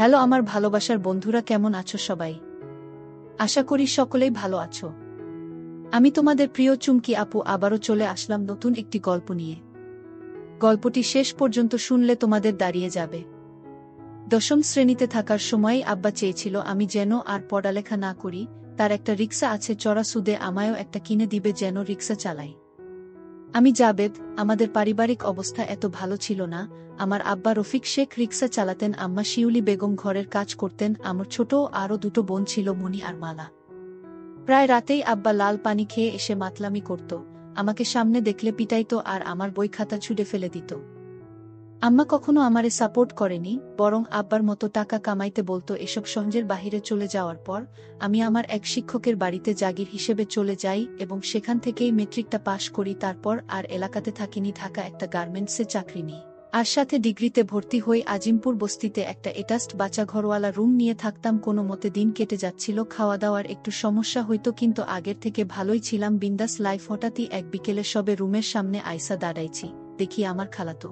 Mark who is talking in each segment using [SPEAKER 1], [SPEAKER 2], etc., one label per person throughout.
[SPEAKER 1] Hello আমার ভালোবাসার বন্ধুরা, কেমন আছো সবাই? আশা করি সকলেই ভালো আছো। আমি তোমাদের প্রিয় চুমকি আপু আবারও চলে আসলাম নতুন একটি গল্প নিয়ে। গল্পটি শেষ পর্যন্ত শুনলে তোমাদের দাঁড়িয়ে যাবে। দশম শ্রেণীতে থাকার সময়ই আব্বা চেয়েছিল আমি যেন আর পড়ালেখা না করি, তার একটা রিক্সা আছে, চড়া সুদে আমায়ও একটা কিনে দিবে যেন রিক্সা চালাই। আমি জাবেদ। আমাদের পারিবারিক অবস্থা এত ভালো ছিল না। আমার আব্বা রফিক শেখ রিক্সা চালাতেন, আম্মা শিউলি বেগম ঘরের কাজ করতেন, আমার ছোট আরও দুটো বোন ছিল, মণি আর মালা। প্রায় রাতেই আব্বা লাল পানি খেয়ে এসে মাতলামি করত, আমাকে সামনে দেখলে পিটাইতো আর আমার বই খাতা ছুঁড়ে ফেলে দিত। আম্মা কখনো আমারে সাপোর্ট করেনি, বরং আব্বার মতো টাকা কামাইতে বলতো। এসব সহজের বাহিরে চলে যাওয়ার পর আমি আমার এক শিক্ষকের বাড়িতে জাগির হিসেবে চলে যাই এবং সেখান থেকেই মেট্রিকটা পাশ করি। তারপর আর এলাকাতে থাকিনি, ঢাকা একটা গার্মেন্টসে চাকরি নিই। আর সাথে ডিগ্রিতে ভর্তি হই। আজিমপুর বস্তিতে একটা এটাস্ট বাচ্চা ঘরওয়ালা রুম নিয়ে থাকতাম। কোনো মতে দিন কেটে যাচ্ছিল, খাওয়া দাওয়ার একটু সমস্যা হইতো, কিন্তু আগের থেকে ভালোই ছিলাম, বিন্দাস লাইফ। হঠাৎই এক বিকেলে সবে রুমের সামনে আইসা দাঁড়াইছি, দেখি আমার খালাতো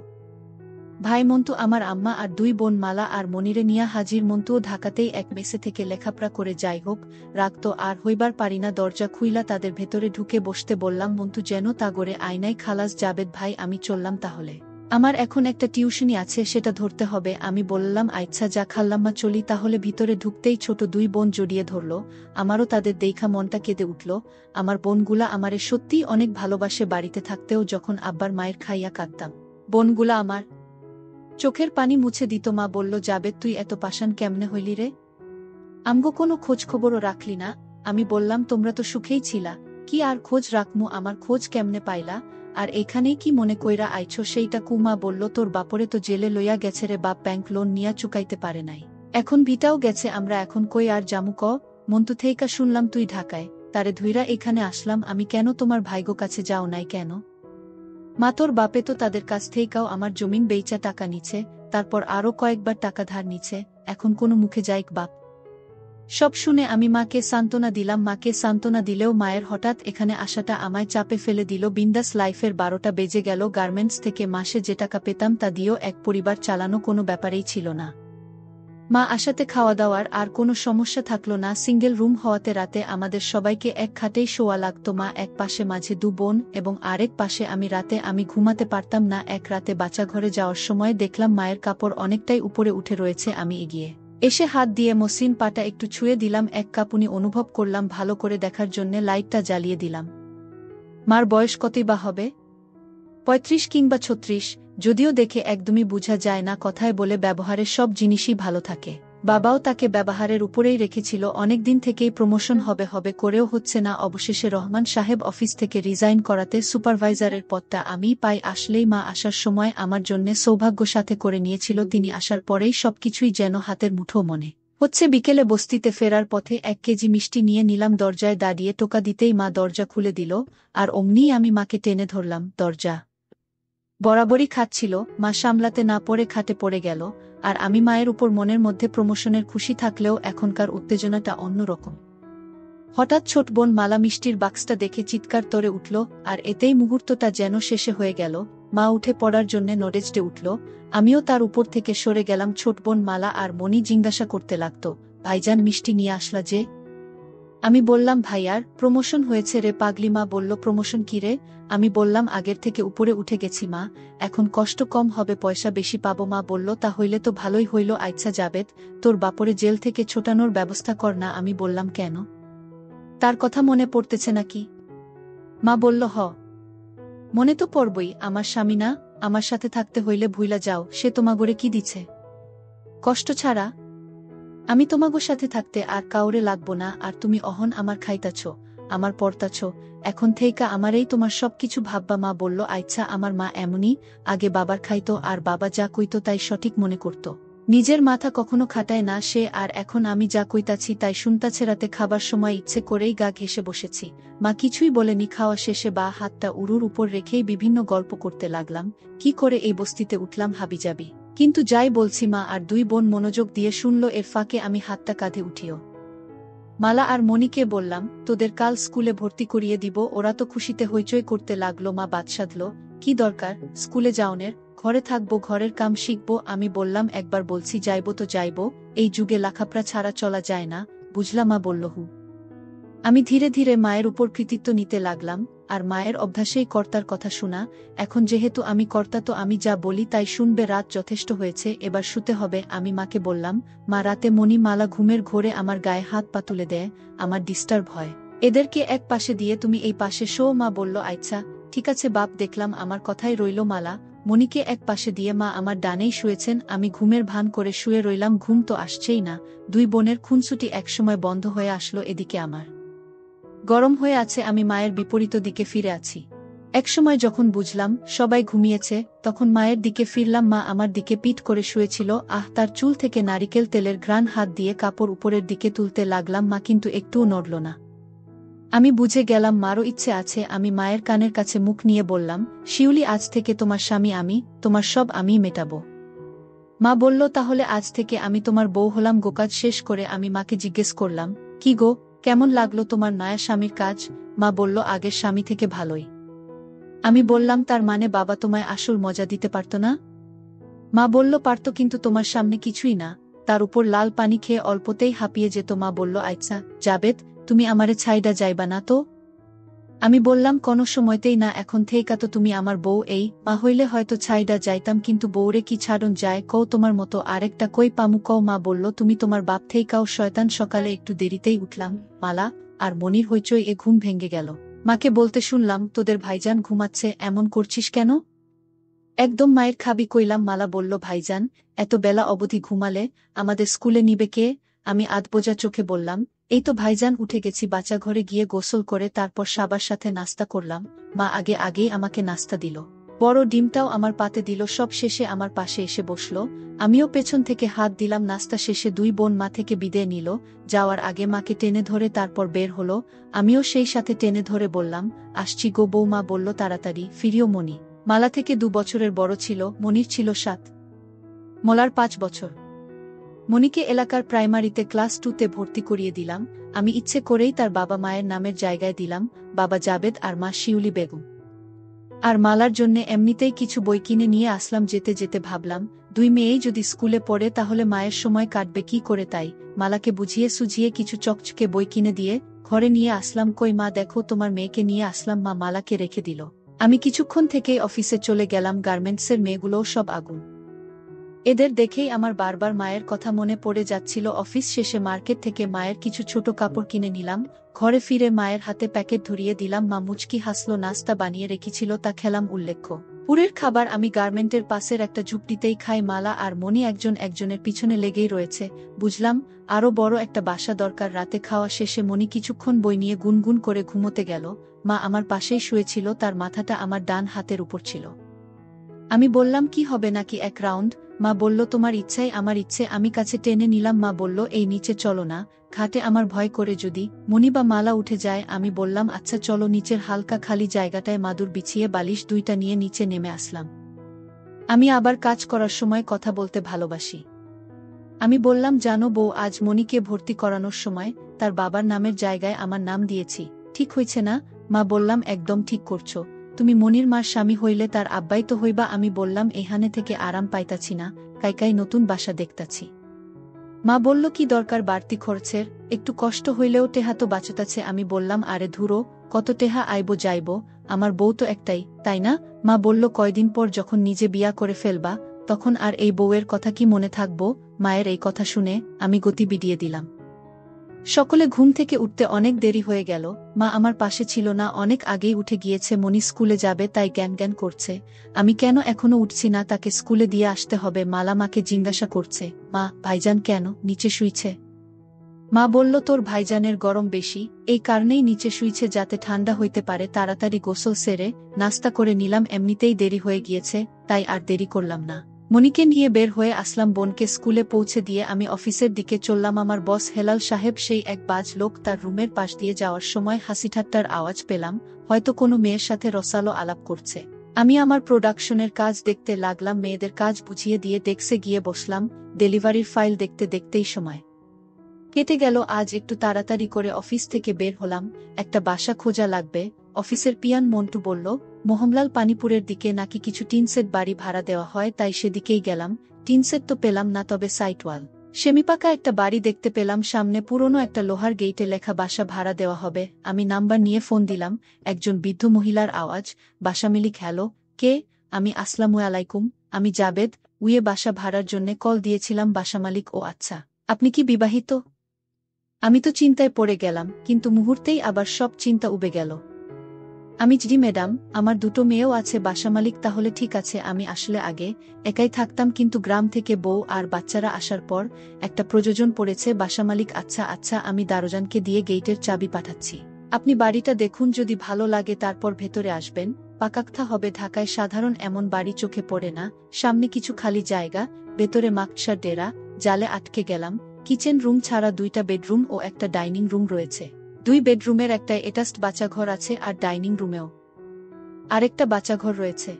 [SPEAKER 1] ভাই মন্টু, আমার আম্মা আর দুই বোন মালা আর মনিরে নিয়া হাজির। মন্টুও ঢাকাতেই এক মেসে থেকে লেখাপড়া করে। যাই হোক, রাগতো আর হইবার পারি না। দরজা খুইলা তাদের ভেতরে ঢুকে বসতে বললাম, মন্টু যেন তাগরে আয়নাই। খালাস জাবেদ ভাই, আমি চললাম তাহলে। আমার এখন একটা টিউশনি আছে, সেটা ধরতে হবে। আমি বললাম আচ্ছা যা খাল্লাম্মা, চলি তাহলে। ভিতরে ঢুকতেই ছোট দুই বোন জড়িয়ে ধরল। আমারও তাদের দেইখা মনটা কেঁদে উঠল। আমার বোনগুলা আমারে সত্যিই অনেক ভালোবাসে। বাড়িতে থাকতেও যখন আব্বার মায়ের খাইয়া কাঁদতাম, বোনগুলা আমার চোখের পানি মুছে দিত। মা বলল, জাবেদ তুই এত পাষাণ কেমনে হইলি রে? আমগো কোনো খোঁজ খবরও রাখলি না? আমি বললাম, তোমরা তো সুখেই ছিলা, কি আর খোঁজ রাখমু? আমার খোঁজ কেমনে পাইলা? আর এখানেই কি মনে কইরা আইছো সেইটা কু? মা বলল, তোর বাপরে তো জেলে লইয়া গেছে রে বাপ, ব্যাংক লোন নিয়া চুকাইতে পারে নাই, এখন ভিটাও গেছে, আমরা এখন কই আর জামু ক? মন্তু থেইকা শুনলাম তুই ঢাকায়, তারে ধুইরা এখানে আসলাম আমি। কেন তোমার ভাইগো কাছে যাও নাই কেন? মা তোর বাপে তো তাদের কাছ থেকেও আমার জমিন বেইচা টাকা নিছে, তারপর আরও কয়েকবার টাকা ধার নিছে, এখন কোনো মুখে যাইক বাপ? সব শুনে আমি মাকে সান্ত্বনা দিলাম। মাকে সান্ত্বনা দিলেও মায়ের হঠাৎ এখানে আসাটা আমায় চাপে ফেলে দিল। বিন্দাস লাইফের 12টা বেজে গেল। গার্মেন্টস থেকে মাসে যে টাকা পেতাম তা দিয়েও এক পরিবার চালানো কোনো ব্যাপারেই ছিল না। মা আসাতে খাওয়া দাওয়ার আর কোনো সমস্যা থাকলো না। সিঙ্গেল রুম হওয়াতে রাতে আমাদের সবাইকে এক খাটেই শোয়া লাগতো। মা এক পাশে, মাঝে দু বোন এবং আরেক পাশে আমি। রাতে আমি ঘুমাতে পারতাম না। এক রাতে বাচ্চাঘরে যাওয়ার সময় দেখলাম মায়ের কাপড় অনেকটাই উপরে উঠে রয়েছে। আমি এগিয়ে এসে হাত দিয়ে মসৃণ পাটা একটু ছুঁয়ে দিলাম। এক কাঁপুনি অনুভব করলাম। ভালো করে দেখার জন্য লাইটটা জ্বালিয়ে দিলাম। মার বয়স কতই বা হবে? 35 কিংবা 36, যদিও দেখে একদমই বোঝা যায় না। কথায় বলে ব্যবহারের সব জিনিসই ভালো থাকে। বাবাও তাকে ব্যবহারের উপরেই রেখেছিল। অনেকদিন থেকেই প্রমোশন হবে হবে করেও হচ্ছে না। অবশেষে রহমান সাহেব অফিস থেকে রিজাইন করাতে সুপারভাইজারের পদটা আমিই পাই। আসলেই মা আসার সময় আমার জন্যে সৌভাগ্য সাথে করে নিয়েছিল। তিনি আসার পরেই সবকিছুই যেন হাতের মুঠো মনে হচ্ছে। বিকেলে বস্তিতে ফেরার পথে 1 কেজি মিষ্টি নিয়ে নিলাম। দরজায় দাঁড়িয়ে টোকা দিতেই মা দরজা খুলে দিল, আর অমনিই আমি মাকে টেনে ধরলাম। দরজা বরাবরই খাচ্ছিল, মা সামলাতে না পড়ে খাটে পড়ে গেল। আর আমি মায়ের উপর মনের মধ্যে প্রমোশনের খুশি থাকলেও এখনকার উত্তেজনাটা অন্যরকম। হঠাৎ ছোট বোন মালা মিষ্টির বাক্সটা দেখে চিৎকার করে উঠল, আর এতেই মুহূর্তটা যেন শেষে হয়ে গেল। মা উঠে পড়ার জন্যে নড়েচড়ে উঠল, আমিও তার উপর থেকে সরে গেলাম। ছোট বোন মালা আর মনি জিজ্ঞাসা করতে লাগত, ভাইজান মিষ্টি নিয়ে আসলা যে? আমি বললাম, ভাইয়ার প্রমোশন হয়েছে রে পাগলি। মা বলল, প্রমোশন কি রে? আমি বললাম, আগের থেকে উপরে উঠে গেছি মা, এখন কষ্ট কম হবে, পয়সা বেশি পাবো। মা বলল, তা হইলে তো ভালোই হইল। আচ্ছা জাবেদ, তোর বাপরে জেল থেকে ছোটানোর ব্যবস্থা কর না। আমি বললাম, কেন? তার কথা মনে পড়তেছে নাকি? মা বলল, হ, মনে তো পড়বই, আমার স্বামী না? আমার সাথে থাকতে হইলে ভুইলা যাও, সে তোমাগরে কি দিছে? কষ্ট ছাড়া। আমি তোমাগোর সাথে থাকতে আর কাউরে লাগবো না। আর তুমি অহন আমার খাইতাছ, আমার পড়তাছ, এখন থেইকা আমারেই তোমার সবকিছু ভাববা। মা বলল, আচ্ছা। আমার মা এমনই, আগে বাবার খাইতো আর বাবা যা কইতো তাই সঠিক মনে করত, নিজের মাথা কখনো খাটায় না সে। আর এখন আমি যা কইতাছি তাই শুনতাছে। রাতে খাবার সময় ইচ্ছে করেই গা ঘেঁষে বসেছি। মা কিছুই বলেনি। খাওয়া শেষে বা হাতটা উরুর উপর রেখেই বিভিন্ন গল্প করতে লাগলাম, কি করে এই বস্তিতে উঠলাম হাবিজাবি। কিন্তু যাই বলছি, মা আর দুই বোন মনোযোগ দিয়ে শুনল। এর ফাঁকে আমি হাতটা কাঁধে উঠিও মালা আর মনিকে বললাম, তোদের কাল স্কুলে ভর্তি করিয়ে দিব। ওরা তো খুশিতে হইচই করতে লাগলো। মা বাদ সাধল, কি দরকার স্কুলে যাওনের? ঘরে থাকবো, ঘরের কাম শিখবো। আমি বললাম, একবার বলছি যাইবো তো যাইবো, এই যুগে লেখাপড়া ছাড়া চলা যায় না, বুঝলা? মা বলল হু। আমি ধীরে ধীরে মায়ের উপর কৃতিত্ব নিতে লাগলাম, আর মায়ের অভ্যাসেই কর্তার কথা শোনা। এখন যেহেতু আমি কর্তা, তো আমি যা বলি তাই শুনবে। রাত যথেষ্ট হয়েছে, এবার শুতে হবে। আমি মাকে বললাম, মা, রাতে মণিমালা ঘুমের ঘোরে আমার গায়ে হাত পা তুলে দেয়, আমার ডিস্টার্ব হয়, এদেরকে এক পাশে দিয়ে তুমি এই পাশে শো। মা বলল, আচ্ছা ঠিক আছে বাপ। দেখলাম আমার কথাই রইল। মালা মণিকে এক পাশে দিয়ে মা আমার ডানেই শুয়েছেন, আমি ঘুমের ভান করে শুয়ে রইলাম। ঘুম তো আসছেই না। দুই বোনের খুনসুটি একসময় বন্ধ হয়ে আসলো। এদিকে আমার গরম হয়ে আছে, আমি মায়ের বিপরীত দিকে ফিরে আছি। একসময় যখন বুঝলাম সবাই ঘুমিয়েছে, তখন মায়ের দিকে ফিরলাম। মা আমার দিকে পিঠ করে শুয়েছিল। তার চুল থেকে নারিকেল তেলের ঘ্রাণ হাত দিয়ে কাপড় উপরের দিকে তুলতে লাগলাম। মা কিন্তু একটুও নড়ল না। আমি বুঝে গেলাম মারও ইচ্ছে আছে। আমি মায়ের কানের কাছে মুখ নিয়ে বললাম, শিউলি, আজ থেকে তোমার স্বামী আমি, তোমার সব আমিই মেটাবো। মা বলল, তাহলে আজ থেকে আমি তোমার বউ হলাম। গোকাজ শেষ করে আমি মাকে জিজ্ঞেস করলাম, কি গো, কেমন লাগলো তোমার নয়া স্বামীর কাজ? মা বলল, আগের স্বামী থেকে ভালোই। আমি বললাম, তার মানে বাবা তোমায় আসল মজা দিতে পারত না? মা বলল, পারত, কিন্তু তোমার সামনে কিছুই না। তার উপর লাল পানি খেয়ে অল্পতেই হাঁপিয়ে যেত। মা বলল, আচ্ছা জাবেদ, তুমি আমারে ছাইডা যাইবা না তো? আমি বললাম, কোনো সময়তেই না, এখন থেইকা তো তুমি আমার বউ। এই মা হইলে হয়তো ছাইডা যাইতাম, কিন্তু বউরে কি ছাড়ন যায় কও? তোমার মতো আরেকটা কই পামু কও? মা বলল, তুমি তোমার বাপ থেইকাও শয়তান। সকালে একটু দেরিতেই উঠলাম, মালা আর মনির হইচই এ ঘুম ভেঙে গেল। মাকে বলতে শুনলাম, তোদের ভাইজান ঘুমাচ্ছে, এমন করছিস কেন? একদম মায়ের খাবি কইলাম। মালা বলল, ভাইজান এত বেলা অবধি ঘুমালে আমাদের স্কুলে নিবে কে? আমি আধবোজা চোখে বললাম, এই তো ভাইজান, উঠে গেছি। বাচ্চা ঘরে গিয়ে গোসল করে তারপর সাবার সাথে নাস্তা করলাম। মা আগেই আমাকে নাস্তা দিল, বড় ডিমটাও আমার পাতে দিল। সব শেষে আমার পাশে এসে বসল, আমিও পেছন থেকে হাত দিলাম। নাস্তা শেষে দুই বোন মা থেকে বিদায় নিল। যাওয়ার আগে মাকে টেনে ধরে তারপর বের হলো। আমিও সেই সাথে টেনে ধরে বললাম, আসছি গো বউ। মা বলল, তাড়াতাড়ি ফিরিও। মনি মালা থেকে 2 বছরের বড় ছিল, মনির ছিল 7, মলার 5 বছর। মনিকে এলাকার প্রাইমারিতে ক্লাস 2তে ভর্তি করিয়ে দিলাম। আমি ইচ্ছে করেই তার বাবা মায়ের নামের জায়গায় দিলাম বাবা জাবেদ আর মা শিউলি বেগম। আর মালার জন্যে এমনিতেই কিছু বই কিনে নিয়ে আসলাম। যেতে যেতে ভাবলাম, দুই মেয়েই যদি স্কুলে পড়ে তাহলে মায়ের সময় কাটবে কি করে। তাই মালাকে বুঝিয়ে সুঝিয়ে কিছু চকচকে বই কিনে দিয়ে ঘরে নিয়ে আসলাম। কই মা, দেখো তোমার মেয়েকে নিয়ে আসলাম। মা মালাকে রেখে দিল। আমি কিছুক্ষণ থেকেই অফিসে চলে গেলাম। গার্মেন্টসের মেয়েগুলোও সব আগুন। এদের দেখেই আমার বারবার মায়ের কথা মনে পড়ে যাচ্ছিল। অফিস শেষে মার্কেট থেকে মায়ের কিছু ছোট কাপড় কিনে নিলাম। ঘরে ফিরে মায়ের হাতে প্যাকেট ধরিয়ে দিলাম। মা মুচকি হাসলো। নাস্তা বানিয়ে রেখেছিল, তা খেলাম। উল্লেখ্য, পুরের খাবার আমি গার্মেন্টের পাশের একটা ঝুপড়িতেই খাই। মালা আর মনি একজনের পিছনে লেগেই রয়েছে। বুঝলাম আরো বড় একটা বাসা দরকার। রাতে খাওয়া শেষে মনি কিছুক্ষণ বই নিয়ে গুনগুন করে ঘুমোতে গেল। মা আমার পাশেই শুয়েছিল, তার মাথাটা আমার ডান হাতের উপর ছিল। আমি বললাম, কি হবে নাকি 1 রাউন্ড? মা বলল, তোমার ইচ্ছাই আমার ইচ্ছে। আমি কাছে টেনে নিলাম। মা বলল, এই নিচে চলো না, ঘাটে আমার ভয় করে যদি মনি বা মালা উঠে যায়। আমি বললাম, আচ্ছা চলো। নিচের হালকা খালি জায়গাটায় মাদুর বিছিয়ে বালিশ 2টা নিয়ে নিচে নেমে আসলাম। আমি আবার কাজ করার সময় কথা বলতে ভালোবাসি। আমি বললাম, জানো বউ, আজ মনিকে ভর্তি করানোর সময় তার বাবার নামের জায়গায় আমার নাম দিয়েছি। ঠিক হয়েছে না? মা বললাম, একদম ঠিক করছো। তুমি মনির মার স্বামী হইলে তার আব্বাই তো হইবা। আমি বললাম, এখানে থেকে আরাম পাইতাছি না, কাইকাই নতুন বাসা দেখতাছি। মা বলল, কি দরকার বাড়তি খরচের? একটু কষ্ট হইলেও টেহা তো বাঁচতাছে। আমি বললাম, আরে ধুরো, কত টেহা আইব যাইব, আমার বউ তো একটাই, তাই না? মা বলল, কয়দিন পর যখন নিজে বিয়া করে ফেলবা তখন আর এই বউয়ের কথা কি মনে থাকবো? মায়ের এই কথা শুনে আমি গতি বিডিয়ে দিলাম। সকলে ঘুম থেকে উঠতে অনেক দেরি হয়ে গেল। মা আমার পাশে ছিল না, অনেক আগেই উঠে গিয়েছে। মনি স্কুলে যাবে তাই জ্ঞান করছে। আমি কেন এখনো উঠছি না, তাকে স্কুলে দিয়ে আসতে হবে। মালা মাকে জিজ্ঞাসা করছে, মা, ভাইজান কেন নিচে শুইছে? মা বলল, তোর ভাইজানের গরম বেশি, এই কারণেই নিচে শুইছে, যাতে ঠান্ডা হইতে পারে। তাড়াতাড়ি গোসল সেরে নাস্তা করে নিলাম। এমনিতেই দেরি হয়ে গিয়েছে, তাই আর দেরি করলাম না। মনিকে নিয়ে বের হয়ে আসলাম। বোনকে স্কুলে পৌঁছে দিয়ে আমি অফিসের দিকে চললাম। আমার বস হেলাল সাহেব, সেই এক বাজ লোক, তার রুমের পাশ দিয়ে যাওয়ার সময় হাসিঠাট্টার আওয়াজ পেলাম। হয়তো কোনো মেয়ের সাথে রসালো আলাপ করছে। আমি আমার প্রোডাকশনের কাজ দেখতে লাগলাম। মেয়েদের কাজ বুঝিয়ে দিয়ে ডেস্কে গিয়ে বসলাম। ডেলিভারির ফাইল দেখতে দেখতেই সময় কেটে গেল। আজ একটু তাড়াতাড়ি করে অফিস থেকে বের হলাম। একটা বাসা খোঁজা লাগবে। অফিসের পিয়ান মন্টু বলল, মোহনলাল পানিপুরের দিকে নাকি কিছু টিনসেট বাড়ি ভাড়া দেওয়া হয়, তাই সেদিকেই গেলাম। টিনসেট তো পেলাম না, তবে সাইটওয়াল সেমিপাকা একটা বাড়ি দেখতে পেলাম। সামনে পুরনো একটা লোহার গেইটে লেখা বাসা ভাড়া দেওয়া হবে। আমি নাম্বার নিয়ে ফোন দিলাম। একজন বৃদ্ধ মহিলার আওয়াজ, বাসা মালিক। হ্যালো, কে? আমি আসসালামু আলাইকুম, আমি জাবেদ। উয়ে বাসা ভাড়ার জন্য কল দিয়েছিলাম। বাসা মালিক: ও আচ্ছা, আপনি কি বিবাহিত? আমি তো চিন্তায় পড়ে গেলাম, কিন্তু মুহূর্তেই আবার সব চিন্তা উবে গেল। আমি: জি ম্যাডাম, আমার দুটো মেয়েও আছে। বাসা মালিক: তাহলে ঠিক আছে। আমি আসলে আগে একাই থাকতাম, কিন্তু গ্রাম থেকে বউ আর বাচ্চারা আসার পর একটা প্রয়োজন পড়েছে। বাসা মালিক: আচ্ছা আচ্ছা, আমি দারোজানকে দিয়ে গেইটের চাবি পাঠাচ্ছি। আপনি বাড়িটা দেখুন, যদি ভালো লাগে তারপর ভেতরে আসবেন। পাকাক্তা হবে। ঢাকায় সাধারণ এমন বাড়ি চোখে পড়ে না। সামনে কিছু খালি জায়গা, ভেতরে মাকসার ডেরা। জালে আটকে গেলাম। কিচেন রুম ছাড়া 2টা বেডরুম ও একটা ডাইনিং রুম রয়েছে। 2 বেডরুমের একটা অ্যাটাচড বাচ্চাঘর আছে, আর ডাইনিং রুমেও আরেকটা বাচ্চাঘর রয়েছে।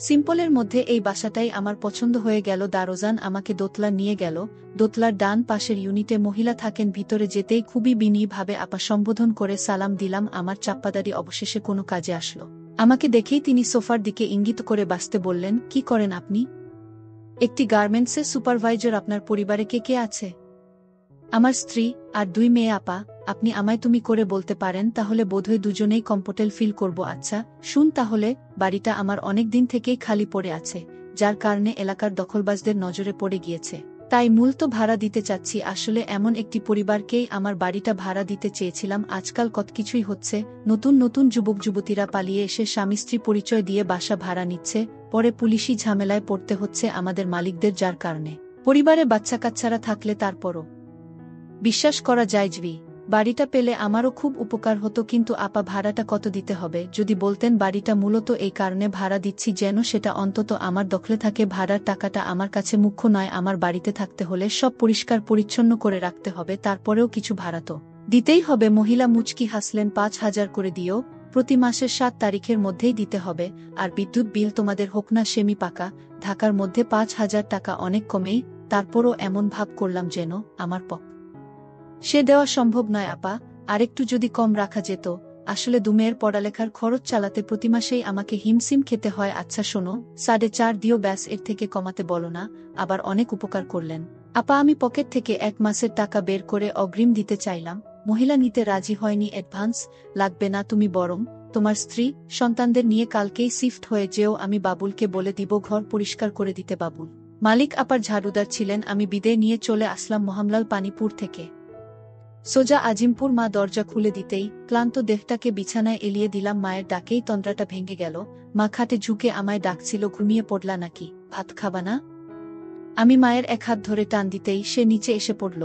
[SPEAKER 1] সিম্পলের মধ্যে এই বাসাটাই আমার পছন্দ হয়ে গেল। দারোজান আমাকে দোতলা নিয়ে গেল। দোতলার ডান পাশের ইউনিটে মহিলা থাকেন। ভিতরে যেতেই খুবই বিনয়ীভাবে আপা সম্বোধন করে সালাম দিলাম। আমার চাপ্পাদারি অবশেষে কোনো কাজে আসলো। আমাকে দেখেই তিনি সোফার দিকে ইঙ্গিত করে বসতে বললেন। কি করেন আপনি? একটি গার্মেন্টসের সুপারভাইজার। আপনার পরিবারে কে কে আছে? আমার স্ত্রী আর 2 মেয়ে। আপা, আপনি আমায় তুমি করে বলতে পারেন, তাহলে বোধহয় দুজনেই কমফোর্টেবল ফিল করব। আচ্ছা শুন তাহলে, বাড়িটা আমার অনেক দিন থেকেই খালি পড়ে আছে, যার কারণে এলাকার দখলবাজদের নজরে পড়ে গিয়েছে। তাই মূলত ভাড়া দিতে চাচ্ছি। আসলে এমন একটি পরিবারকেই আমার বাড়িটা ভাড়া দিতে চেয়েছিলাম। আজকাল কত কিছুই হচ্ছে। নতুন নতুন যুবক যুবতীরা পালিয়ে এসে স্বামী স্ত্রী পরিচয় দিয়ে বাসা ভাড়া নিচ্ছে, পরে পুলিশি ঝামেলায় পড়তে হচ্ছে আমাদের মালিকদের, যার কারণে পরিবারে বাচ্চা কাচ্চারা থাকলে তারপরও বিশ্বাস করা যায় জি, বাড়িটা পেলে আমারও খুব উপকার হতো। কিন্তু আপা, ভাড়াটা কত দিতে হবে যদি বলতেন? বাড়িটা মূলত এই কারণে ভাড়া দিচ্ছি যেন সেটা অন্তত আমার দখলে থাকে। ভাড়ার টাকাটা আমার কাছে মুখ্য নয়। আমার বাড়িতে থাকতে হলে সব পরিষ্কার পরিচ্ছন্ন করে রাখতে হবে, তারপরেও কিছু ভাড়া তো দিতেই হবে। মহিলা মুচকি হাসলেন। 5,000 করে দিও, প্রতি মাসের 7 তারিখের মধ্যেই দিতে হবে। আর বিদ্যুৎ বিল তোমাদের হোক না সেমি পাকা, ঢাকার মধ্যে 5,000 টাকা অনেক কমেই। তারপরও এমন ভাব করলাম যেন আমার সে দেওয়া সম্ভব নয়। আপা, আরেকটু যদি কম রাখা যেত। আসলে 2 মেয়ের পড়ালেখার খরচ চালাতে প্রতি মাসেই আমাকে হিমশিম খেতে হয়। আচ্ছা শোনো, 4.5 দিও ব্যাস, এর থেকে কমাতে বলো না। আবার অনেক উপকার করলেন। আপা, আমি পকেট থেকে 1 মাসের টাকা বের করে অগ্রিম দিতে চাইলাম। মহিলা নিতে রাজি হয়নি। অ্যাডভান্স লাগবে না, তুমি বরং তোমার স্ত্রী সন্তানদের নিয়ে কালকেই শিফট হয়ে যেও। আমি বাবুলকে বলে দিব ঘর পরিষ্কার করে দিতে। বাবুল মালিক আপার ঝাড়ুদার ছিলেন। আমি বিদায় নিয়ে চলে আসলাম মোহানলাল পানিপুর থেকে সোজা আজিমপুর। মা দরজা খুলে দিতেই ক্লান্ত দেহটাকে বিছানায় এলিয়ে দিলাম। মায়ের ডাকেই তন্দ্রাটা ভেঙে গেল। মা খাটে ঝুঁকে আমায় ডাকছিল। ঘুমিয়ে পড়লা নাকি? ভাত খাবা না? আমি মায়ের এক হাত ধরে টান দিতেই সে নিচে এসে পড়ল।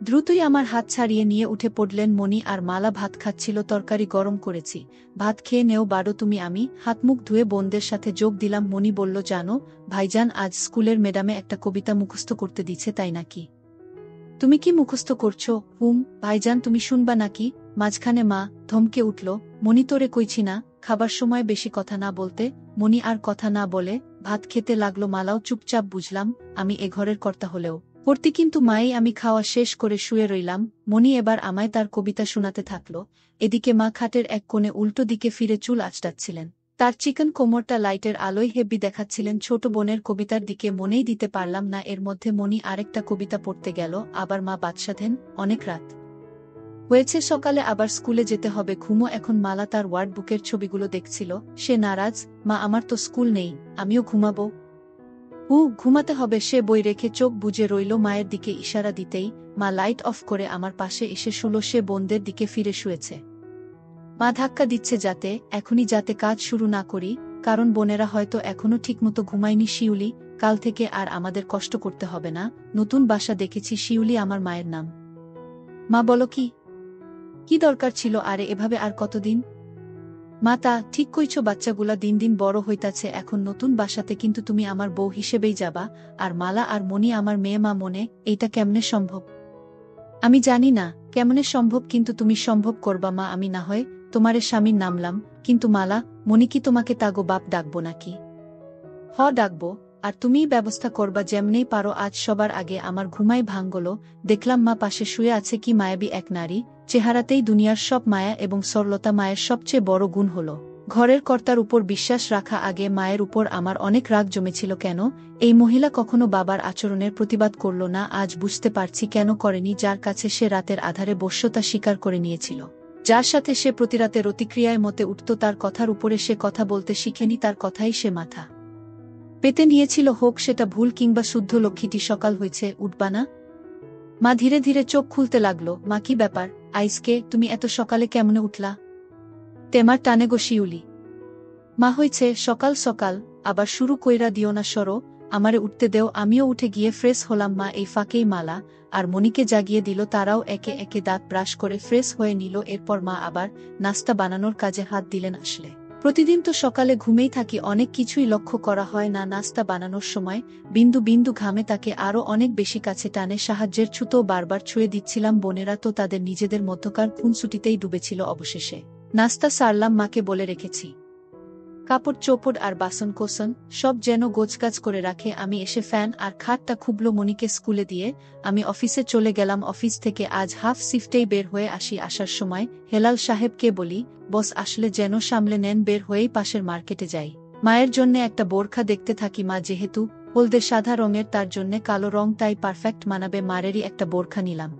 [SPEAKER 1] দ্রুতই আমার হাত ছাড়িয়ে নিয়ে উঠে পড়লেন মণি আর মালা। ভাত খাচ্ছিল। তরকারি গরম করেছি, ভাত খেয়ে নেও বাড়ো তুমি। আমি হাত মুখ ধুয়ে বোনদের সাথে যোগ দিলাম। মণি বলল, জানো ভাইজান আজ স্কুলের ম্যাডামে একটা কবিতা মুখস্থ করতে দিচ্ছে। তাই নাকি? তুমি কি মুখস্থ করছো? ভাইজান, তুমি শুনবা নাকি? মাঝখানে মা ধমকে উঠল। মণি, তোরে কইছি না খাবার সময় বেশি কথা না বলতে। মণি আর কথা না বলে ভাত খেতে লাগলো। মালাও চুপচাপ। বুঝলাম আমি এ ঘরের কর্তা হলেও পড়তি, কিন্তু মাই। আমি খাওয়া শেষ করে শুয়ে রইলাম। মণি এবার আমায় তার কবিতা শোনাতে থাকলো। এদিকে মা খাটের এক কোণে উল্টো দিকে ফিরে চুল আঁচড়াচ্ছিলেন। তার চিকন কোমরটা লাইটের আলোয় হেব্বি দেখাচ্ছিলেন। ছোট বোনের কবিতার দিকে মনেই দিতে পারলাম না। এর মধ্যে মণি আরেকটা কবিতা পড়তে গেল। আবার মা বাদশাধেন। অনেক রাত হয়েছে, সকালে আবার স্কুলে যেতে হবে, ঘুমো এখন। মালা তার ওয়ার্ড বুকের ছবিগুলো দেখছিল। সে নারাজ। মা, আমার তো স্কুল নেই, আমিও ঘুমাবো। ঘুমাতে হবে। সে বই রেখে চোখ বুজে রইল। মায়ের দিকে ইশারা দিতেই মা লাইট অফ করে আমার পাশে এসে শুলো। সে বোনদের দিকে ফিরে শুয়েছে। মা ধাক্কা দিচ্ছে এখনই যাতে কাজ শুরু না করি, কারণ বোনেরা হয়তো এখনো ঠিকমতো ঘুমায়নি। শিউলি, কাল থেকে আর আমাদের কষ্ট করতে হবে না। নতুন বাসা দেখেছি। শিউলি আমার মায়ের নাম। মা বলো, কি দরকার ছিল? আরে এভাবে আর কতদিন? মা, তা ঠিক কইছো, বাচ্চাগুলা দিন দিন বড় হইতাছে। এখন নতুন বাসাতে কিন্তু তুমি আমার বউ হিসেবেই যাবা, আর মালা আর মণি আমার মেয়ে। মা, মনে এইটা কেমনে সম্ভব? আমি জানি না কেমনে সম্ভব, কিন্তু তুমি সম্ভব করবা মা। আমি না হয় তোমারে স্বামীর নামলাম, কিন্তু মালা, মণি কি তোমাকে তাগো বাপ ডাকবো নাকি? ডাকবো। আর তুমিই ব্যবস্থা করবা যেমনেই পারো। আজ সবার আগে আমার ঘুমাই ভাঙল, দেখলাম মা পাশে শুয়ে আছে। কি মায়াবী এক নারী, চেহারাতেই দুনিয়ার সব মায়া এবং সরলতা। মায়ের সবচেয়ে বড় গুণ হল ঘরের কর্তার উপর বিশ্বাস রাখা। আগে মায়ের উপর আমার অনেক রাগ জমেছিল। কেন এই মহিলা কখনো বাবার আচরণের প্রতিবাদ করল না? আজ বুঝতে পারছি কেন করেনি। যার কাছে সে রাতের আধারে বশ্যতা স্বীকার করে নিয়েছিল, যার সাথে সে প্রতিরাতে প্রতিক্রিয়ায় মতে উঠত, তার কথার উপরে সে কথা বলতে শিখেনি, তার কথাই সে মাথা পেতে নিয়েছিল। হোক সেটা ভুল কিংবা শুদ্ধ। লক্ষ্মীটি সকাল হয়েছে, উঠবা না? মা ধীরে ধীরে চোখ খুলতে লাগলো। মা কি ব্যাপার আইসকে, তুমি এত সকালে কেমনে উঠলা? তেমার টানে গো শিউলি। মা হইছে সকাল সকাল আবার শুরু কইরা দিও না, সরো, আমারে উঠতে দেও। আমিও উঠে গিয়ে ফ্রেশ হলাম। মা এই ফাঁকেই মালা আর মনিকে জাগিয়ে দিল। তারাও একে একে দাঁত ব্রাশ করে ফ্রেশ হয়ে নিল। এরপর মা আবার নাস্তা বানানোর কাজে হাত দিলেন। আসলে প্রতিদিন তো সকালে ঘুমেই থাকি, অনেক কিছুই লক্ষ্য করা হয় না। নাস্তা বানানোর সময় বিন্দু বিন্দু ঘামে তাকে আরও অনেক বেশি কাছে টানে। সাহায্যের ছুতো বারবার ছুঁয়ে দিচ্ছিলাম। বোনেরা তো তাদের নিজেদের মধ্যকার খুনসুটিতেই ডুবেছিল। অবশেষে নাস্তা সারলাম। মাকে বলে রেখেছি কাপড় চোপড় আর বাসন কোসন সব যেন গোছগাছ করে রাখে। আমি এসে ফ্যান আর খাটটা খুবলো। মনিকে স্কুলে দিয়ে আমি অফিসে চলে গেলাম। অফিস থেকে আজ হাফ শিফটেই বের হয়ে আসি। আসার সময় হেলাল সাহেবকে বলি, বস আসলে যেন সামলে নেন, বের হয়েই পাশের মার্কেটে যাই। মায়ের জন্যে একটা বোরখা দেখতে থাকি। মা যেহেতু হলদে সাদা রঙের, তার জন্যে কালো রং তাই পারফেক্ট মানাবে। মারেরই একটা বোরখা নিলাম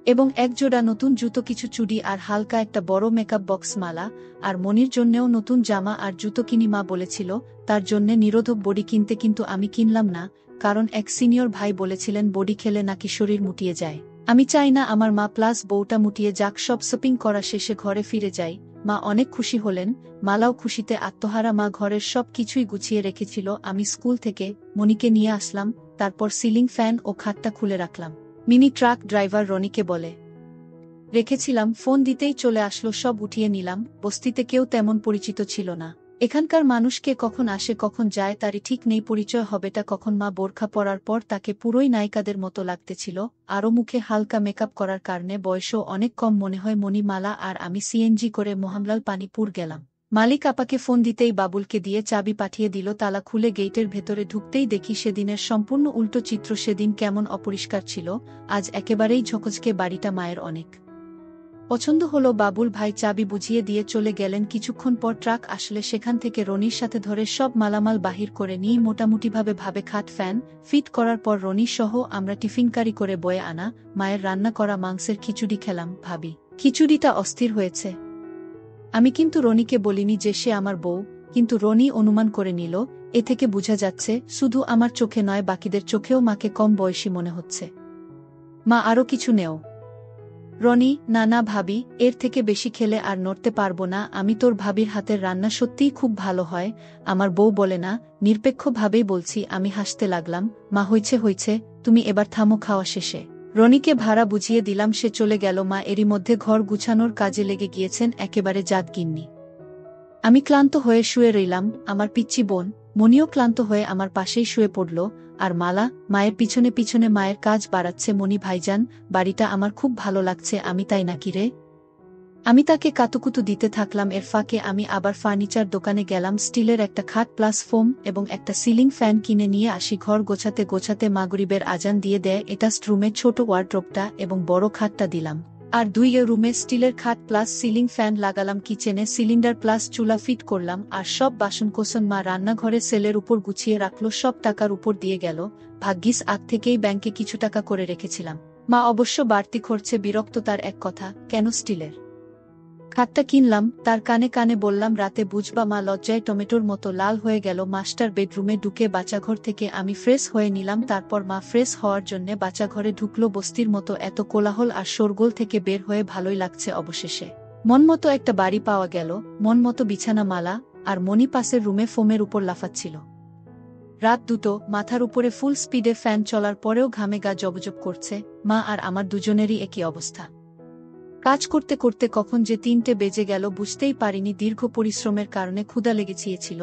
[SPEAKER 1] এবং এক জোড়া নতুন জুতো, কিছু চুড়ি আর হালকা একটা বড় মেকআপ বক্স মালা। আর মনির জন্যেও নতুন জামা আর জুতো কিনি। মা বলেছিল তার জন্যে নিরোধক বডি কিনতে, কিন্তু আমি কিনলাম না, কারণ এক সিনিয়র ভাই বলেছিলেন বডি খেলে নাকি শরীর মুটিয়ে যায়। আমি চাই না আমার মা প্লাস বউটা মুটিয়ে যাক। সব শপিং করা শেষে ঘরে ফিরে যাই। মা অনেক খুশি হলেন, মালাও খুশিতে আত্মহারা। মা ঘরের সব কিছুই গুছিয়ে রেখেছিল। আমি স্কুল থেকে মনিকে নিয়ে আসলাম, তারপর সিলিং ফ্যান ও খাটটা খুলে রাখলাম। মিনি ট্রাক ড্রাইভার রনিকে বলে রেখেছিলাম, ফোন দিতেই চলে আসলো। সব উঠিয়ে নিলাম। বস্তিতে কেউ তেমন পরিচিত ছিল না। এখানকার মানুষকে কখন আসে কখন যায় তারই ঠিক নেই। পরিচয় হবেটা কখন? মা বোরখা পরার পর তাকে পুরোই নায়িকাদের মতো লাগতেছিল। আরও মুখে হালকা মেকআপ করার কারণে বয়সও অনেক কম মনে হয়। মনি, মালা আর আমি সিএনজি করে মোহামলাল পানিপুর গেলাম। মালিক আপাকে ফোন দিতেই বাবুলকে দিয়ে চাবি পাঠিয়ে দিল। তালা খুলে গেটের ভেতরে ঢুকতেই দেখি সেদিনের সম্পূর্ণ উল্টো চিত্র। সেদিন কেমন অপরিষ্কার ছিল, আজ একেবারেই ঝকঝকে বাড়িটা। মায়ের অনেক পছন্দ হলো। বাবুল ভাই চাবি বুঝিয়ে দিয়ে চলে গেলেন। কিছুক্ষণ পর ট্রাক আসলে সেখান থেকে রনির সাথে ধরে সব মালামাল বাহির করে নিয়ে মোটামুটিভাবে খাট ফ্যান ফিট করার পর রনি সহ আমরা টিফিনকারি করে বয়ে আনা মায়ের রান্না করা মাংসের খিচুড়ি খেলাম। ভাবি খিচুড়িটা অস্থির হয়েছে। আমি কিন্তু রনিকে বলিনি যে সে আমার বউ, কিন্তু রনি অনুমান করে নিল। এ থেকে বোঝা যাচ্ছে শুধু আমার চোখে নয়, বাকিদের চোখেও মাকে কম বয়সী মনে হচ্ছে। মা আরও কিছু নেও। রনি, না না ভাবি, এর থেকে বেশি খেলে আর নড়তে পারবো না আমি। তোর ভাবির হাতের রান্না সত্যিই খুব ভালো হয়। আমার বউ বলে না, নিরপেক্ষভাবেই বলছি। আমি হাসতে লাগলাম। মা হইছে হইছে, তুমি এবার থামো, খাওয়া শেষে রনিকে ভাড়া বুঝিয়ে দিলাম। সে চলে গেল। মা এরই মধ্যে ঘর গুছানোর কাজে লেগে গিয়েছেন, একেবারে জাত গিন্নি। আমি ক্লান্ত হয়ে শুয়ে রইলাম। আমার পিচ্চি বোন মনিও ক্লান্ত হয়ে আমার পাশেই শুয়ে পড়ল। আর মালা মায়ের পিছনে পিছনে মায়ের কাজ বাড়াচ্ছে। মনি ভাইজান, বাড়িটা আমার খুব ভালো লাগছে। আমি তাই নাকি রে? আমি তাকে কাতুকুতু দিতে থাকলাম। এর ফাঁকে আমি আবার ফার্নিচার দোকানে গেলাম। স্টিলের একটা খাট প্লাস ফোম এবং একটা সিলিং ফ্যান কিনে নিয়ে আসি। ঘর গোছাতে গোছাতে মাগরিবের আজান দিয়ে দেয়। এটা রুমে ছোট ওয়ার্ড্রোবটা এবং বড় খাটটা দিলাম। আর 2 রুমে স্টিলের খাট প্লাস সিলিং ফ্যান লাগালাম। কিচেনে সিলিন্ডার প্লাস চুলা ফিট করলাম। আর সব বাসনকোসন মা রান্নাঘরে সেলের উপর গুছিয়ে রাখলো। সব টাকার উপর দিয়ে গেল। ভাগ্যিস আগ থেকেই ব্যাংকে কিছু টাকা করে রেখেছিলাম। মা অবশ্য বাড়তি খরচে বিরক্ত। তার এক কথা, কেন স্টিলের খাটটা কিনলাম? তার কানে কানে বললাম রাতে বুঝবা। মা লজ্জায় টমেটোর মতো লাল হয়ে গেল। মাস্টার বেডরুমে ঢুকে বাচ্চাঘর থেকে আমি ফ্রেশ হয়ে নিলাম। তারপর মা ফ্রেশ হওয়ার জন্য বাচ্চাঘরে ঢুকলো। বস্তির মতো এত কোলাহল আর শোরগোল থেকে বের হয়ে ভালোই লাগছে। অবশেষে মনমতো একটা বাড়ি পাওয়া গেল, মনমতো বিছানা। মালা আর মনি পাশের রুমে ফোমের উপর লাফাচ্ছিল। রাত 2টো, মাথার উপরে ফুল স্পিডে ফ্যান চলার পরেও ঘামে গা জবজব করছে। মা আর আমার দুজনেরই একই অবস্থা। কাজ করতে করতে কখন যে 3টে বেজে গেল বুঝতেই পারিনি। দীর্ঘ পরিশ্রমের কারণে ক্ষুধা লেগেছিল।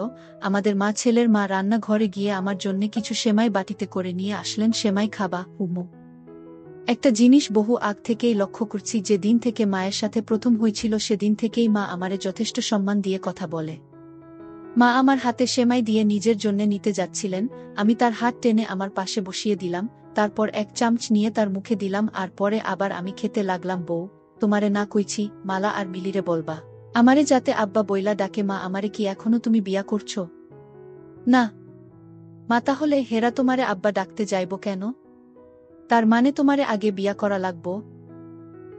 [SPEAKER 1] আমাদের মা, ছেলের মা, রান্নাঘরে গিয়ে আমার জন্য কিছু সেমাই বাটিতে করে নিয়ে আসলেন। সেমাই খাবা হুমু? একটা জিনিস বহু আগ থেকেই লক্ষ্য করছি, যে দিন থেকে মায়ের সাথে প্রথম হয়েছিল সেদিন থেকেই মা আমারে যথেষ্ট সম্মান দিয়ে কথা বলে। মা আমার হাতে সেমাই দিয়ে নিজের জন্য নিতে যাচ্ছিলেন, আমি তার হাত টেনে আমার পাশে বসিয়ে দিলাম, তারপর এক চামচ নিয়ে তার মুখে দিলাম আর পরে আবার আমি খেতে লাগলাম। বউ, তোমারে না কইছি মালা আর মিলিরে বলবা আমারে যাতে আব্বা বইলা ডাকে। মা, আমারে কি এখনো তুমি বিয়া করছো? না। মা, তাহলে হেরা তোমারে আব্বা ডাকতে যাইব কেন? তার মানে তোমারে আগে বিয়া করা লাগবো?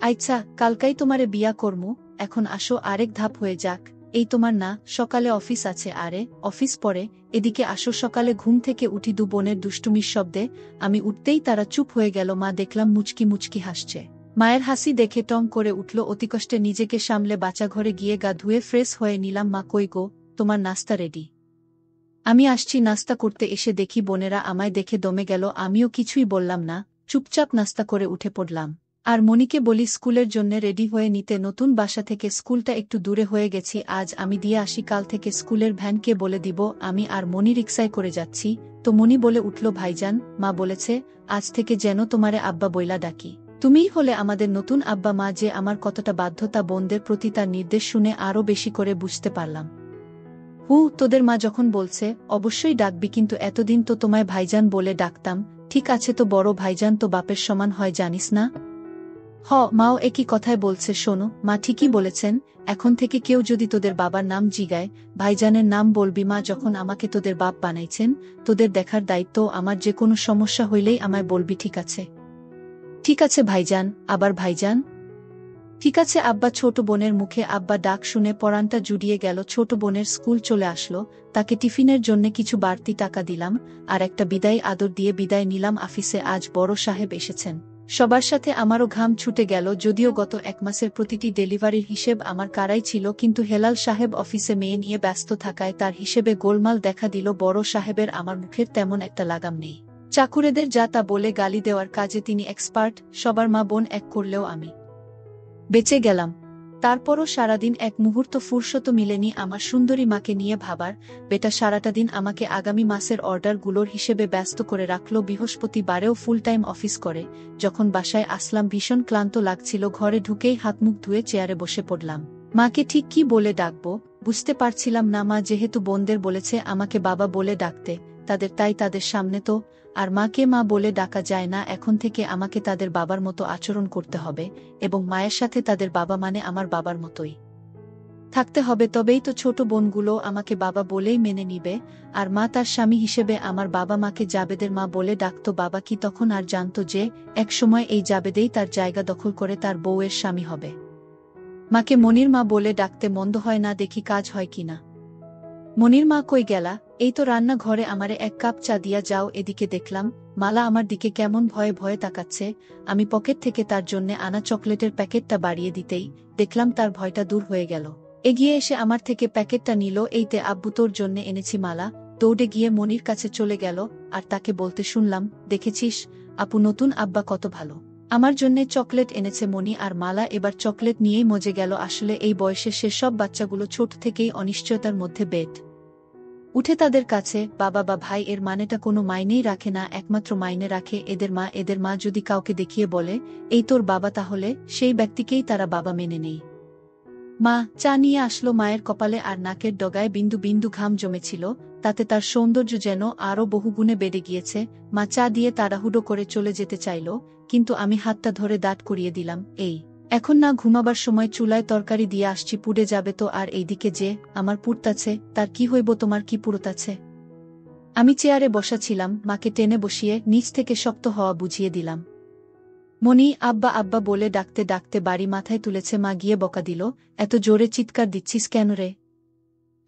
[SPEAKER 1] আচ্ছা, কালকাই তোমারে বিয়া করমু, এখন আসো আরেক ধাপ হয়ে যাক। এই তোমার না সকালে অফিস আছে? আরে অফিস পরে, এদিকে আসো। সকালে ঘুম থেকে উঠি দু বোনের দুষ্টুমির শব্দে, আমি উঠতেই তারা চুপ হয়ে গেল। মা দেখলাম মুচকি মুচকি হাসছে। মায়ের হাসি দেখে টং করে উঠল। অতিকষ্টে নিজেকে সামলে বাচ্চা ঘরে গিয়ে গা ধুয়ে ফ্রেশ হয়ে নিলাম। মা, কই গো, তোমার নাস্তা রেডি? আমি আসছি। নাস্তা করতে এসে দেখি বোনেরা আমায় দেখে দমে গেল। আমিও কিছুই বললাম না, চুপচাপ নাস্তা করে উঠে পড়লাম। আর মনিকে বলি স্কুলের জন্য রেডি হয়ে নিতে। নতুন বাসা থেকে স্কুলটা একটু দূরে হয়ে গেছি, আজ আমি দিয়ে আসি, কাল থেকে স্কুলের ভ্যানকে বলে দিব আমি আর মনি রিকশায় করে যাচ্ছি। তো মনি বলে উঠল, ভাইজান, মা বলেছে আজ থেকে যেন তোমারে আব্বা বইলা ডাকি। তুমিই হলে আমাদের নতুন আব্বা। মা যে আমার কতটা বাধ্যতা বোনদের প্রতি তার নির্দেশ শুনে আরও বেশি করে বুঝতে পারলাম। তোদের মা যখন বলছে অবশ্যই ডাকবি, কিন্তু এতদিন তো তোমায় ভাইজান বলে ডাকতাম। ঠিক আছে, তো বড় ভাইজান তো বাপের সমান হয়, জানিস না? মাও একই কথায় বলছে। শোনো, মা ঠিকই বলেছেন, এখন থেকে কেউ যদি তোদের বাবার নাম জিগায়, ভাইজানের নাম বলবি। মা যখন আমাকে তোদের বাপ বানাইছেন, তোদের দেখার দায়িত্ব আমার। যে কোনো সমস্যা হইলেই আমায় বলবি, ঠিক আছে? ঠিক আছে ভাইজান। আবার ভাইজান? ঠিক আছে আব্বা। ছোট বোনের মুখে আব্বা ডাক শুনে পরানটা জুড়িয়ে গেল। ছোট বোনের স্কুল চলে আসলো, তাকে টিফিনের জন্য কিছু বাড়তি টাকা দিলাম আর একটা বিদায় আদর দিয়ে বিদায় নিলাম। আফিসে আজ বড় সাহেব এসেছেন, সবার সাথে আমারও ঘাম ছুটে গেল। যদিও গত এক মাসের প্রতিটি ডেলিভারির হিসেব আমার কারাই ছিল, কিন্তু হেলাল সাহেব অফিসে মেয়ে নিয়ে ব্যস্ত থাকায় তার হিসেবে গোলমাল দেখা দিল। বড় সাহেবের আমার মুখের তেমন একটা লাগাম নেই, চাকুরেদের যা তা বলে গালি দেওয়ার কাজে তিনি এক্সপার্ট। সবার মা বোন এক করলেও আমি বেঁচে গেলাম। তারপরও সারাদিন এক মুহূর্ত ফুরসত মিলেনি আমার সুন্দরী মাকে নিয়ে ভাবার। বেটা সারাটা দিন আমাকে আগামী মাসের অর্ডারগুলোর হিসেবে ব্যস্ত করে রাখল। বৃহস্পতিবারেও ফুল টাইম অফিস করে। যখন বাসায় আসলাম ভীষণ ক্লান্ত লাগছিল। ঘরে ঢুকেই হাত মুখ ধুয়ে চেয়ারে বসে পড়লাম। মাকে ঠিক কি বলে ডাকবো বুঝতে পারছিলাম না। মা যেহেতু বোনদের বলেছে আমাকে বাবা বলে ডাকতে, তাই তাদের সামনে তো আর মাকে মা বলে ডাকা যায় না। এখন থেকে আমাকে তাদের বাবার মতো আচরণ করতে হবে এবং মায়ের সাথে তাদের বাবা মানে আমার বাবার মতোই থাকতে হবে। তবেই তো ছোট বোনগুলো আমাকে বাবা বলেই মেনে নিবে। আর মা তার স্বামী হিসেবে আমার বাবা মাকে জাবেদের মা বলে ডাকত। বাবা কি তখন আর জানতো যে এক সময় এই জাবেদেই তার জায়গা দখল করে তার বউয়ের স্বামী হবে? মাকে মনির মা বলে ডাকতে মন্দ হয় না, দেখি কাজ হয় কিনা। মনির মা, কই গেলা? এই তো রান্না ঘরে, আমারে এক কাপ চা দিয়া যাও। এদিকে দেখলাম মালা আমার দিকে কেমন ভয়ে ভয়ে তাকাচ্ছে। আমি পকেট থেকে তার জন্যে আনা চকলেটের প্যাকেটটা বাড়িয়ে দিতেই দেখলাম তার ভয়টা দূর হয়ে গেল। এগিয়ে এসে আমার থেকে প্যাকেটটা নিল। এইতে আব্বু, তোর জন্যে এনেছি। মালা দৌড়ে গিয়ে মনির কাছে চলে গেল আর তাকে বলতে শুনলাম, দেখেছিস আপু, নতুন আব্বা কত ভালো, আমার জন্যে চকলেট এনেছে। মনি আর মালা এবার চকলেট নিয়েই মজে গেল। আসলে এই বয়সে সেসব বাচ্চাগুলো ছোট থেকেই অনিশ্চয়তার মধ্যে বেট উঠে তাদের কাছে। বাবা বা ভাই এর মানেটা কোনো মাইনেই রাখে না, একমাত্র মাইনে রাখে এদের মা। এদের মা যদি কাউকে দেখিয়ে বলে এই তোর বাবা, তাহলে সেই ব্যক্তিকেই তারা বাবা মেনে নেই। মা চা নিয়ে আসলো। মায়ের কপালে আর নাকের ডগায় বিন্দু বিন্দু ঘাম জমেছিল, তাতে তার সৌন্দর্য যেন আরও বহুগুণে বেড়ে গিয়েছে। মা চা দিয়ে তাড়াহুড়ো করে চলে যেতে চাইল, কিন্তু আমি হাতটা ধরে দাঁড় করিয়ে দিলাম। এই এখন না, ঘুমাবার সময় চুলায় তরকারি দিয়ে আসছি, পুড়ে যাবে তো। আর এইদিকে যে আমার পুড়তাছে, তার কি হইব? তোমার কি পুড়তাছে? আমি চেয়ারে বসা ছিলাম, মাকে টেনে বসিয়ে নিচ থেকে শক্ত হওয়া বুঝিয়ে দিলাম। মনি আব্বা আব্বা বলে ডাকতে ডাকতে বাড়ি মাথায় তুলেছে। মা গিয়ে বকা দিল, এত জোরে চিৎকার দিচ্ছিস কেন রে?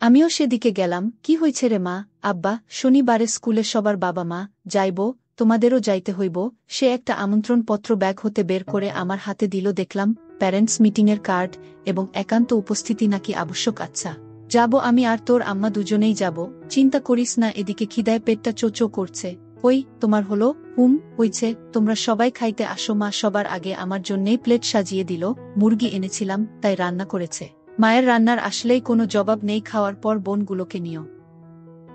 [SPEAKER 1] আমিও সেদিকে গেলাম। কি হয়েছে রে মা? আব্বা, শনিবারে স্কুলে সবার বাবা মা যাইব, তোমাদেরও যাইতে হইব। সে একটা আমন্ত্রণ পত্র ব্যাগ হতে বের করে আমার হাতে দিল। দেখলাম প্যারেন্টস মিটিংয়ের কার্ড এবং একান্ত উপস্থিতি নাকি আবশ্যক। আচ্ছা যাব, আমি আর তোর আম্মা দুজনেই যাব, চিন্তা করিস না। এদিকে খিদায় পেটটা চোচো করছে। ওই তোমার হলো? হইছে, তোমরা সবাই খাইতে আসো। মা সবার আগে আমার জন্যেই প্লেট সাজিয়ে দিল। মুরগি এনেছিলাম, তাই রান্না করেছে। মায়ের রান্নার আসলেই কোনো জবাব নেই। খাওয়ার পর বোনগুলোকে নিও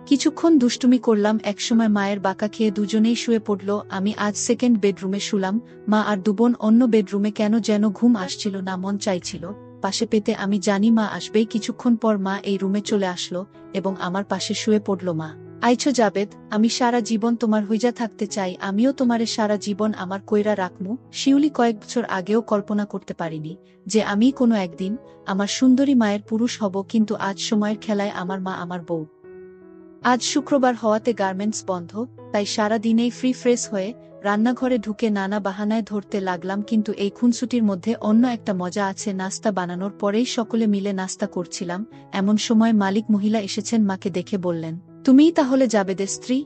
[SPEAKER 1] কিছুক্ষণ দুষ্টুমি করলাম। একসময় মায়ের বাঁকা খেয়ে দুজনেই শুয়ে পড়ল। আমি আজ সেকেন্ড বেডরুমে শুলাম। মা আর দুবোন অন্য বেডরুমে। কেন যেন ঘুম আসছিল না, মন চাইছিল পাশে পেতে আমি জানি মা আসবেই। কিছুক্ষণ পর মা এই রুমে চলে আসলো এবং আমার পাশে শুয়ে পড়ল। মা, আইছো জাবেদ, আমি সারা জীবন তোমার হইজা থাকতে চাই। আমিও তোমারে সারা জীবন আমার কইরা রাখমু। শিউলি কয়েক বছর আগেও কল্পনা করতে পারিনি যে আমি কোনো একদিন আমার সুন্দরী মায়ের পুরুষ হব, কিন্তু আজ সময়ের খেলায় আমার মা আমার বউ। আজ শুক্রবার হওয়াতে গার্মেন্টস বন্ধ, তাই সারা দিনেই ফ্রি ফ্রেশ হয়ে রান্নাঘরে ঢুকে নানা বাহানায় ধরতে লাগলাম। কিন্তু এই খুনসুটির মধ্যে অন্য একটা মজা আছে। নাস্তা বানানোর পরেই সকলে মিলে নাস্তা করছিলাম, এমন সময় মালিক মহিলা এসেছেন। মাকে দেখে বললেন, তুমিই তাহলে জাবেদের স্ত্রী?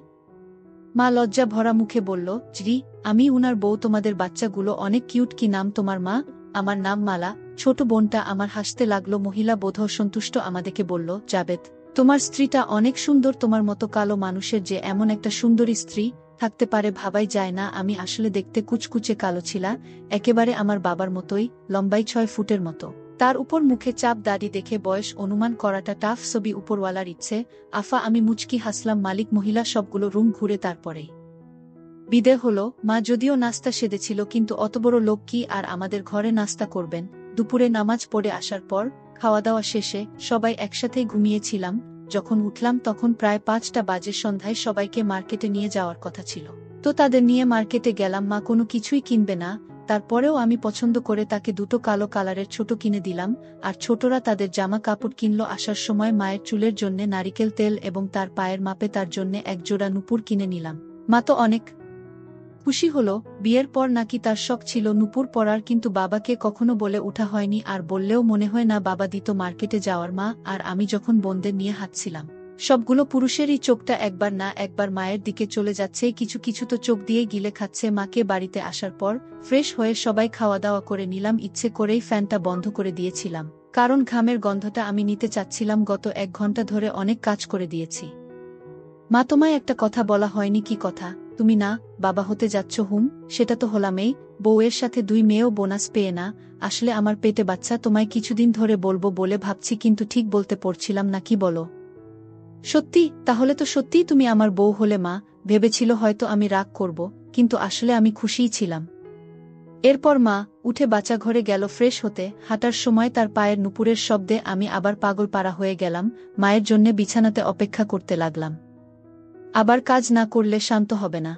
[SPEAKER 1] মা লজ্জা ভরা মুখে বলল, জি, আমি উনার বউ। তোমাদের বাচ্চাগুলো অনেক কিউট। কি নাম তোমার মা? আমার নাম মালা, ছোট বোনটা আমার। হাসতে লাগলো মহিলা। বোধহয় সন্তুষ্ট আমাদেরকে বলল, জাবেদ, তোমার স্ত্রীটা অনেক সুন্দর। তোমার মতো কালো মানুষের যে এমন একটা সুন্দরী স্ত্রী থাকতে পারে ভাবাই যায় না। আমি আসলে দেখতে কুচকুচে কালো ছিলা, একেবারে আমার বাবার মতোই, লম্বাই 6 ফুটের মতো। তার উপর মুখে চাপ দাড়ি দেখে বয়স অনুমান করাটা টাফ। ছবি উপরওয়ালার ইচ্ছে। আফা, আমি মুচকি হাসলাম। মালিক মহিলা সবগুলো রুম ঘুরে তারপরেই বিদে হলো। মা যদিও নাস্তা সেধেছিল, কিন্তু অত বড় লোক কি আর আমাদের ঘরে নাস্তা করবেন? দুপুরে নামাজ পড়ে আসার পর খাওয়া দাওয়া শেষে সবাই একসাথেই ঘুমিয়েছিলাম। যখন উঠলাম তখন প্রায় 5টা বাজে। সন্ধ্যায় সবাইকে মার্কেটে নিয়ে যাওয়ার কথা ছিল, তো তাদের নিয়ে মার্কেটে গেলাম। মা কোনো কিছুই কিনবে না, তারপরেও আমি পছন্দ করে তাকে দুটো কালো কালারের ছোট কিনে দিলাম, আর ছোটরা তাদের জামা কাপড় কিনলো। আসার সময় মায়ের চুলের জন্যে নারিকেল তেল এবং তার পায়ের মাপে তার জন্যে এক জোড়া নুপুর কিনে নিলাম। মা তো অনেক খুশি হলো। বিয়ের পর নাকি তার শখ ছিল নুপুর পরার, কিন্তু বাবাকে কখনো বলে উঠা হয়নি, আর বললেও মনে হয় না বাবা দিত। মার্কেটে যাওয়ার মা আর আমি যখন বোনদের নিয়ে হাঁটছিলাম, সবগুলো পুরুষেরই চোখটা একবার না একবার মায়ের দিকে চলে যাচ্ছে। কিছু কিছু তো চোখ দিয়ে গিলে খাচ্ছে। মাকে বাড়িতে আসার পর ফ্রেশ হয়ে সবাই খাওয়া দাওয়া করে নিলাম। ইচ্ছে করেই ফ্যানটা বন্ধ করে দিয়েছিলাম, কারণ ঘামের গন্ধটা আমি নিতে চাচ্ছিলাম। গত 1 ঘন্টা ধরে অনেক কাজ করে দিয়েছি। মা, তোমায় একটা কথা বলা হয়নি। কি কথা? তুমি না বাবা হতে যাচ্ছ? সেটা তো হলামই। বউয়ের সাথে 2 মেয়েও বোনাস পেয়ে না। আসলে আমার পেটে বাচ্চা। তোমায় কিছুদিন ধরে বলবো বলে ভাবছি, কিন্তু ঠিক বলতে পারছিলাম না। কি বলো? সত্যি? তাহলে তো সত্যিই তুমি আমার বউ হলে। মা ভেবেছিল হয়তো আমি রাগ করব, কিন্তু আসলে আমি খুশিই ছিলাম। এরপর মা উঠে বাচ্চাঘরে গেল ফ্রেশ হতে। হাঁটার সময় তার পায়ের নুপুরের শব্দে আমি আবার পাগল পাড়া হয়ে গেলাম। মায়ের জন্যে বিছানাতে অপেক্ষা করতে লাগলাম। আবার কাজ না করলে শান্ত হবে না।